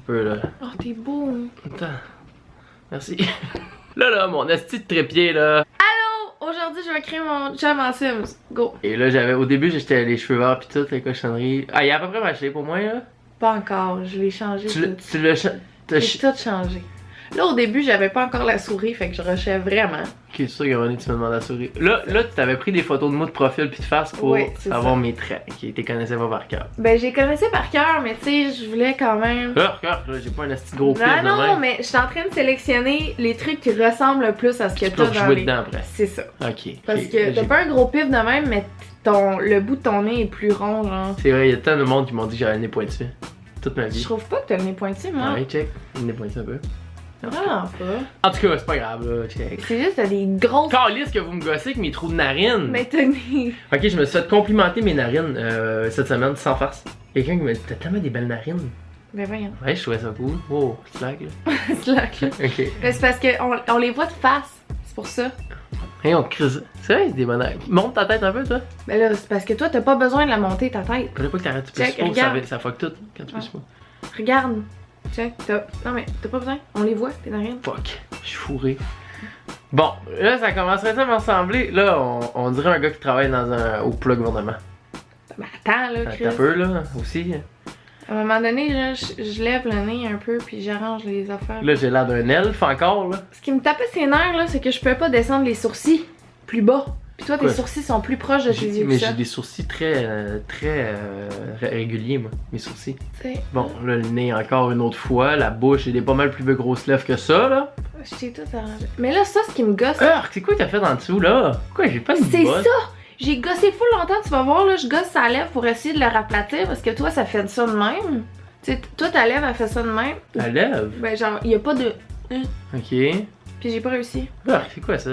peu là. Oh, t'es beau. Attends. Merci. Là, mon esti de trépied là. Allô! Aujourd'hui, je vais créer mon chum en Sims. Go. Et là, au début, j'étais les cheveux verts pis toutes les cochonneries. Ah, il a à peu près marché pour moi là. Pas encore, je l'ai changé tout. Tu l'as J'ai tout changé. Là, au début, j'avais pas encore la souris, fait que je rushais vraiment. Ok, c'est sûr qu'à un moment donné, tu me demandes la souris. Là, tu t'avais pris des photos de moi de profil puis de face pour avoir mes traits. Ok, t'es connaissais pas par cœur. Ben, j'ai connaissé par cœur, mais tu sais, je voulais quand même. Là, j'ai pas un esti gros pif de Non, même. mais je suis en train de sélectionner les trucs qui ressemblent le plus à ce que Tu peux t'as dans jouer les... dedans après. C'est ça. Ok. Parce que t'as pas un gros pif de même, mais le bout de ton nez est plus rond, genre. C'est vrai, il y a tant de monde qui m'ont dit que j'avais le nez pointu. Toute ma vie. Je trouve pas que t'as le nez pointu, moi. Ouais, check. Le nez pointu un peu. Vraiment pas. En tout cas, c'est pas grave, là, check. C'est juste, t'as des grosses. Calisse que vous me gossez avec mes trous de narines. Mais t'as des. Ok, je me suis fait complimenter mes narines cette semaine, sans farce. Quelqu'un qui m'a dit, t'as tellement des belles narines. Ben voyons. Ouais, je trouvais ça cool. Oh, slack là. Slack, là. Ok. Mais c'est parce qu'on les voit de face. C'est pour ça. Hey, on te crise. C'est vrai, c'est des bonnes narines. Monte ta tête un peu, toi. Ben là, c'est parce que toi, t'as pas besoin de la monter, ta tête. Faudrait pas que t'arrêtes. Tu Check, peux regarde. ça fuck tout quand tu peux se Regarde. Check, non mais t'as pas besoin. On les voit, tes narines. Fuck, je suis fourré. Bon, là, ça commencerait à me ressembler. Là, on dirait un gars qui travaille au plat gouvernement. Ben attends, là, Chris. Un peu, là, aussi. À un moment donné, là, je lève le nez un peu, puis j'arrange les affaires. Là, j'ai l'air d'un elfe encore, là. Ce qui me tapait ses nerfs, là, c'est que je pouvais pas descendre les sourcils plus bas. Puis toi, tes Quoi? sourcils sont plus proches de tes yeux que Mais ça. j'ai des sourcils très réguliers, moi, mes sourcils. T'sais, Bon, là, le nez encore une autre fois, la bouche, j'ai des pas mal plus grosses lèvres que ça, là. je t'ai tout arrangé. Mais là, ça, ce qui me gosse. C'est quoi que t'as fait en dessous, là? Pourquoi j'ai pas de C'est botte? ça! J'ai gossé full longtemps, tu vas voir, là, je gosse sa lèvre pour essayer de le raplatir, parce que toi, ça fait ça de même. Tu sais, toi, ta lèvre, elle fait ça de même. La lèvre? Ben, genre, y a pas de. Ok. Puis j'ai pas réussi. C'est quoi ça?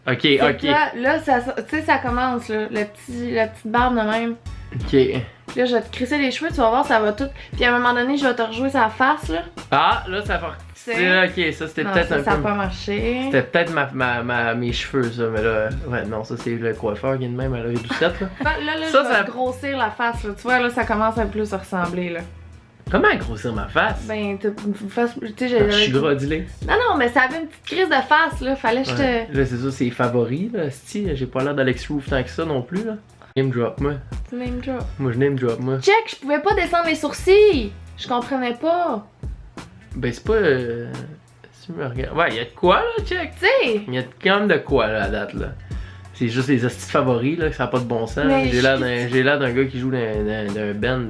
Ok, Fait ok. que là, tu sais, ça commence, là, la petite barbe de même. Ok. Puis là, je vais te crisser les cheveux, tu vas voir, ça va tout. Puis à un moment donné, je vais te rejouer sa face, là. Ah, là, ça va. Ok, ça c'était Non, peut-être ça, un ça a peu. pas marché. C'était peut-être mes cheveux, ça, mais là. Ouais, non, ça c'est le coiffeur qui est de même à la doucette, là. Là, Ça, je vais ça- grossir la face, là. Tu vois, là, ça commence à plus à ressembler, là. Comment grossir ma face? Ben, tu sais, Je suis gras, dis-le. Non, mais ça avait une petite crise de face, là. Fallait que je te. Ouais. Là, c'est ça, c'est favori, là. Si, j'ai pas l'air d'Alex Roof tant que ça non plus, là. Name drop, moi. Tu name drop. Moi, je name drop, moi. Check, je pouvais pas descendre les sourcils. Je comprenais pas. Ben, c'est pas. Si tu me regardes. Ouais, y'a de quoi, là, check? Tu sais. Y'a quand même de quoi, là, à date, là. C'est juste les hosties favoris, là, que ça a pas de bon sens. Mais J'ai l'air d'un gars qui joue d'un band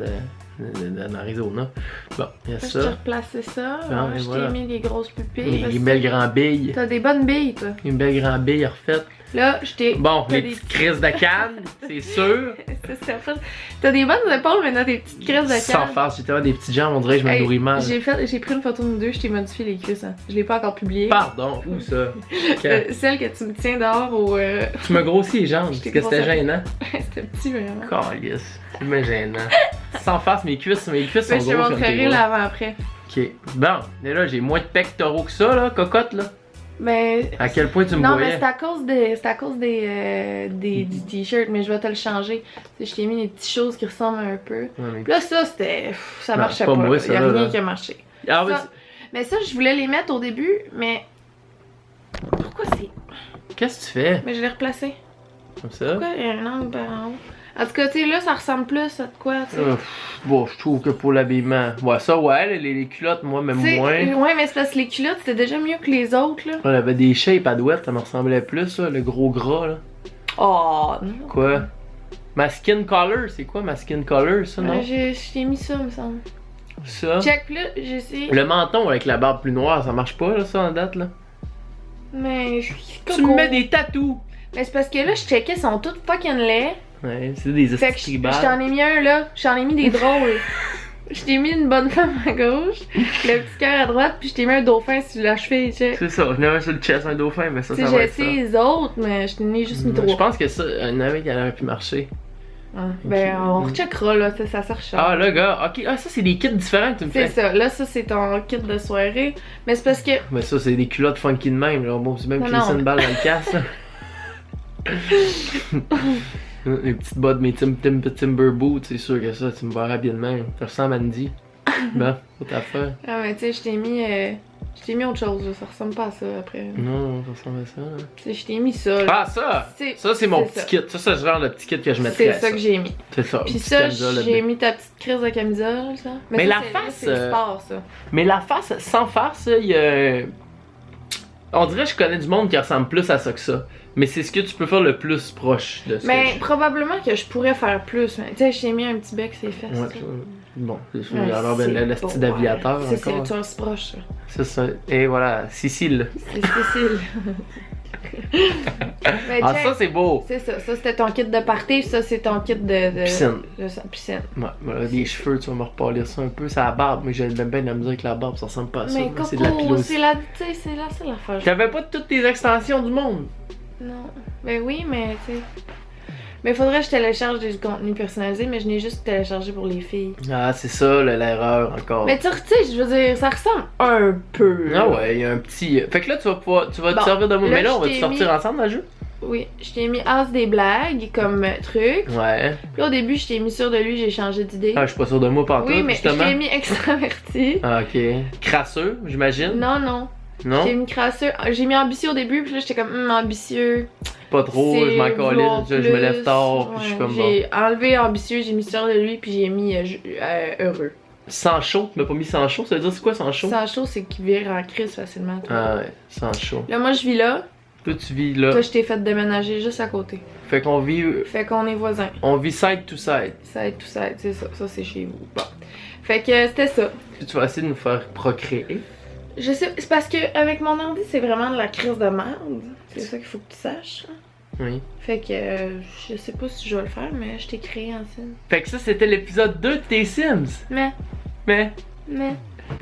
dans Arizona. Bon, y'a Je t'ai ça. replacé ça. Ah, Ouais, et je voilà. t'ai mis des grosses pupilles. Les belles grandes billes. T'as des bonnes billes, toi. Une belle grande bille refaite. Là, je t'ai. Bon, t'as les des petites crises de canne, c'est sûr. C'est ça. T'as des bonnes épaules, mais t'as des petites crises de Sans canne. farce, j'ai tellement des petites jambes, on dirait que je me nourris mal. J'ai pris une photo de nous deux, je t'ai modifié les cuisses. Hein. Je l'ai pas encore publié. Pardon, où ça? Celle que tu me tiens dehors au. Tu me grossis les jambes, Je t'ai parce que c'était grossi. gênant. C'était petit, vraiment. Calice, c'est bien gênant. Sans farce, mes cuisses sont Mais grosses je te comme tes montrerai bras. l'avant-après. Ok, bon, et là j'ai moins de pectoraux que ça, là, cocotte, là. Mais. À quel point tu me Non, mais voyais? c'est à cause des t-shirts, mais je vais te le changer. Tu sais, je t'ai mis des petites choses qui ressemblent un peu. Ouais, mais... Puis là, ça, c'était. Ça Non, marchait c'est pas pas. moi, Là. ça, Y a là, rien là. qui a marché. Ah oui, Ça- Mais ça, je voulais les mettre au début, mais. Pourquoi c'est. qu'est-ce que tu fais? Mais je l'ai replacé. Comme ça? Pourquoi il y a un angle par en haut? En tout cas, tu sais, là, ça ressemble plus à de quoi, tu sais. Bon, je trouve que pour l'habillement. Ouais, ça, ouais, les culottes, moi, même Tu sais, moins. ouais, mais c'est parce que les culottes, c'était déjà mieux que les autres, là. On avait des shapes à douette, ça me ressemblait plus, ça, le gros gras, là. Oh, non. Quoi? Ma skin color, c'est quoi ma skin color, ça, non? Je t'ai mis ça, me semble. Ça. Check, puis là, j'ai essayé. Le menton avec la barbe plus noire, ça marche pas, là, ça, en date, là? Mais je suis Tu me mets des tatous! Mais c'est parce que là, je checkais, ils sont tous fucking laids. Ouais, c'est des Fait que esprits je t'en ai mis un là, je t'en ai mis des drôles. Je t'ai mis une bonne femme à gauche, le petit cœur à droite, puis je t'ai mis un dauphin sur la cheville, tu sais. C'est ça, je n'avais sur le chest un dauphin, mais ça, Tu ça sais, va j'ai être ça. essayé les autres, mais je t'en ai juste mis Je trois. pense que ça, un avec, elle aurait pu marcher. Ah, ben, on recheckera là, ça cherche. Ah, là, gars, ok, ah, ça, c'est des kits différents que tu me C'est fais. ça, là, ça c'est ton kit de soirée. Mais c'est parce que. Mais ça, c'est des culottes funky de même, là. Bon, c'est même Non, que laisser non. une balle dans le casse, là. Les petites bottes, mes Timber Boots, c'est sûr que ça, tu me verras bien de même. Ça ressemble à Andy. Ben, autre affaire. Ah, mais tu sais, je t'ai mis autre chose, là. Ça ressemble pas à ça après. Non, ça ressemble à ça. Là. Tu sais, je t'ai mis ça. Là. Ah, ça! Ça, c'est mon petit kit. Ça, c'est genre le petit kit que je mettrais. C'est ça que j'ai mis. C'est ça. Puis ça, j'ai mis ta petite crise de camisole, ça. Mais ça, la face. C'est le sport, ça. Mais la face, sans farce, il y a. On dirait que je connais du monde qui ressemble plus à ça que ça. Mais c'est ce que tu peux faire le plus proche de ça. Mais probablement que je pourrais faire plus. Mais tu sais, je t'ai mis un petit bec sur les fesses. Ouais, là. bon, c'est sûr. Ouais, Alors, ben, le style d'aviateur. C'est encore. tu se proche, ça. C'est ça. Et voilà, Cécile. C'est Cécile. Mais Ah, check, ça, c'est beau. c'est ça. Ça, c'était ton kit de party. Ça, c'est ton kit de... Piscine. Piscine. Ouais, voilà, des cheveux, tu vas me reparler ça un peu. C'est la barbe, mais j'aime bien la musique avec la barbe, ça ressemble pas à ça. Mais Moi, c'est de la Coco, pilose. c'est la... Tu sais, c'est la seule affaire. J'avais pas toutes tes extensions du monde. Non. Ben oui, mais tu sais... Mais faudrait que je télécharge du contenu personnalisé, mais je n'ai juste téléchargé pour les filles. Ah, c'est ça, l'erreur encore. Mais tu sais, je veux dire, ça ressemble un peu. Ah ouais, il y a un petit. Fait que là, tu vas te servir de moi. là, Mais là, on va je te t'ai sortir mis- ensemble dans le jeu? Oui, je t'ai mis As des blagues comme truc. Ouais. Puis au début, je t'ai mis sûr de lui, j'ai changé d'idée. Ah, je suis pas sûr de moi pantoute, oui, mais justement. je t'ai mis extraverti. Ah, ok. Crasseux, j'imagine? Non, non. Non? J'ai mis crasseux. J'ai mis ambitieux au début, puis là, j'étais comme ambitieux. Pas trop, C'est je m'en vouloir calisse, je me lève plus. tard, puis je suis Ouais, comme bon. J'ai enlevé ambitieux, j'ai mis sûr de lui, puis j'ai mis heureux. Sans chaud, tu m'as pas mis sans chaud, ça veut dire c'est quoi sans chaud? Sans chaud, c'est qu'il vire en crise facilement. Toi. Ah ouais, sans chaud. Là, moi, je vis là. Toi, tu vis là. Toi, je t'ai fait déménager juste à côté. Fait qu'on vit. Fait qu'on est voisins. On vit side to side. Ça aide tout ça, c'est ça. Ça, c'est chez vous. Bon. Fait que c'était ça. Puis tu vas essayer de nous faire procréer. Je sais, c'est parce que avec mon ordi, c'est vraiment de la crise de merde. C'est ça qu'il faut que tu saches. Hein. Oui. Fait que je sais pas si je vais le faire, mais je t'ai créé en Sims. Fait que ça, c'était l'épisode 2 de tes Sims. Mais, Mais,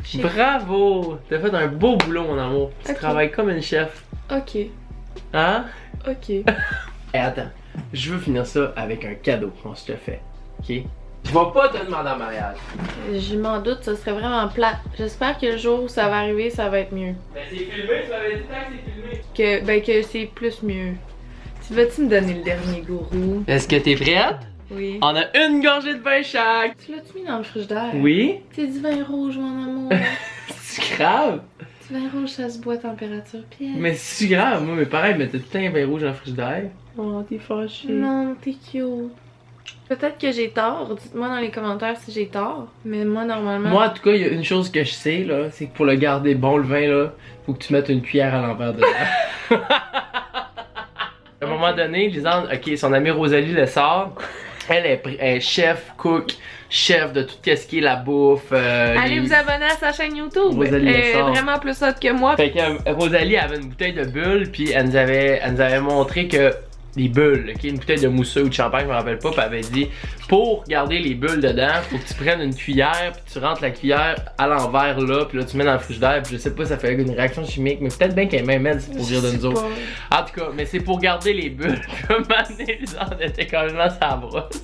j'ai- bravo! T'as fait un beau boulot, mon amour. Tu Ok. travailles comme une chef. Ok, Hein? ok. Et attends, je veux finir ça avec un cadeau qu'on se le fait. Ok? Je vais pas te demander en mariage. Je m'en doute, ça serait vraiment plat. J'espère que le jour où ça va arriver, ça va être mieux. Ben c'est filmé, tu m'avais dit tant que c'est filmé. Que c'est plus mieux. Tu vas-tu me donner le dernier gourou? Est-ce que t'es prête? Oui. On a une gorgée de vin chaque. Tu l'as-tu mis dans le frigidaire? Oui? C'est du vin rouge, mon amour. C'est grave. Du vin rouge, ça se boit à température pièce. Mais c'est grave, moi, mais pareil, mais t'as tout un vin rouge dans le frigidaire. Oh, t'es fâché. Non, t'es cute. Peut-être que j'ai tort. Dites-moi dans les commentaires si j'ai tort. Mais moi, normalement. Moi, en tout cas, il y a une chose que je sais, là, c'est que pour le garder bon, le vin, là, faut que tu mettes une cuillère à l'envers dedans. À un moment donné, Lisanne, ok, son amie Rosalie le sort. Elle est chef, cook, chef de tout ce qui est la bouffe. Allez les- vous abonner à sa chaîne YouTube. Rosalie Elle est Lessard. vraiment plus hot que moi. Fait que Rosalie avait une bouteille de bulles, puis elle nous avait montré que les bulles, ok, une bouteille de mousseux ou de champagne, je me rappelle pas, puis elle avait dit pour garder les bulles dedans, faut que tu prennes une cuillère, puis tu rentres la cuillère à l'envers là, puis là tu mets dans le frigidaire, puis je sais pas, ça fait une réaction chimique, mais peut-être bien qu'elle même c'est pour rire de nous autres. En tout cas, mais c'est pour garder les bulles. Puis un moment donné, Lisanne était carrément sa brosse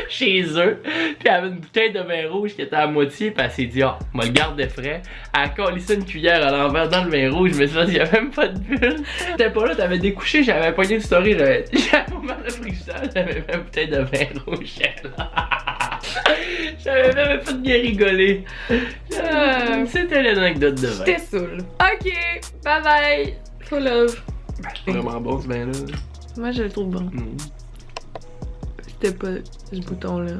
chez eux. Puis elle avait une bouteille de vin rouge qui était à moitié. Puis elle s'est dit, ah, moi le garde frais. Elle a collé une cuillère à l'envers dans le vin rouge. Mais ça, il n'y avait même pas de bulles. T'étais pas là, t'avais découché, j'avais pogné une story. J'avais ouvert le frigidaire, j'avais même une bouteille de vin rouge. J'avais même pas de bien rigoler. C'était l'anecdote de vin. J'étais saoule. Ok, bye bye. Full love. C'est vraiment bon ce vin-là. Moi, je le trouve bon. Mm. C'était pas ce bouton-là.